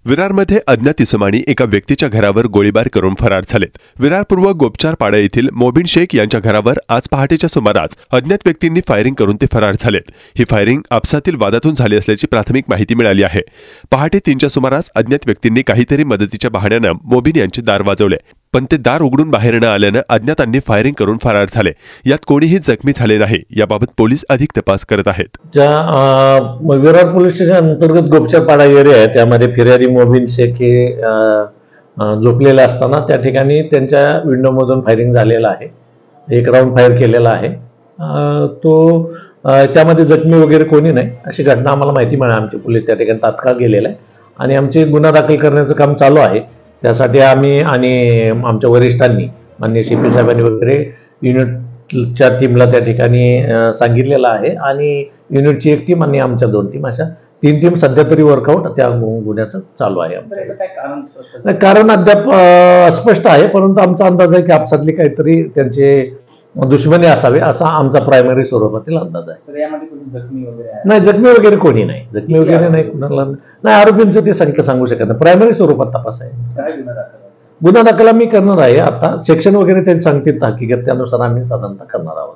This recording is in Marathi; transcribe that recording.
विरारमध्ये अज्ञात इसमानी एका व्यक्तीच्या घरावर गोळीबार करून फरार झालेत। विरार पूर्व गोपचारपाडा येथील मोबिन शेख यांच्या घरावर आज पहाटेच्या सुमारास अज्ञात व्यक्तींनी फायरिंग करून ते फरार झालेत। ही फायरिंग आपसातील वादातून झाली असल्याची प्राथमिक माहिती मिळाली आहे। पहाटे 3च्या सुमारास अज्ञात व्यक्तींनी काहीतरी मदतीच्या बहाण्याने मोबिन यांचे दार वाजवले, पण ते दार उघडून बाहेर न आल्याने अज्ञातांनी फायरिंग करून फरार झाले। यात कोणीही जखमी झाले नाही। याबाबत पोलीस अधिक तपास करत आहेत। विरार पोलीस स्टेशन अंतर्गत गोपचारपाडा एरिया आहे, त्यामध्ये फिर्यादी मोबिन शेख हे झोपलेले असताना त्या ठिकाणी त्यांच्या विंडोमधून फायरिंग झालेलं आहे। एक राऊंड फायर केलेला आहे। त्यामध्ये जखमी वगैरे कोणी नाही अशी घटना आम्हाला माहिती मिळाली। आमचे पोलीस त्या ठिकाणी तात्काळ गेलेले आहे आणि आमचे गुन्हा दाखल करण्याचं काम चालू आहे। त्यासाठी आम्ही आणि आमच्या वरिष्ठांनी माननीय सीपी साहेबांनी वगैरे युनिटच्या टीमला त्या ठिकाणी सांगितलेलं आहे आणि युनिटची एक टीम आणि आमच्या 2 टीम, अशा 3 टीम सध्या तरी वर्कआउट त्या गुन्ह्याचं चालू आहे। कारण अद्याप अस्पष्ट आहे, परंतु आमचा अंदाज आहे की आपसातली काहीतरी त्यांचे दुश्मनी असावे असा आमचा प्रायमरी स्वरूपातील अंदाज आहे। नाही, जखमी वगैरे कोणी नाही, जखमी वगैरे नाही कुणाला नाही। आरोपींचं ते संख्या सांगू शकत नाही, प्रायमरी स्वरूपात तपास आहे। गुन्हा दाखल आम्ही करणार आहे। आता सेक्शन वगैरे त्यांनी सांगतील हकीकत, त्यानुसार आम्ही साधारणतः करणार आहोत।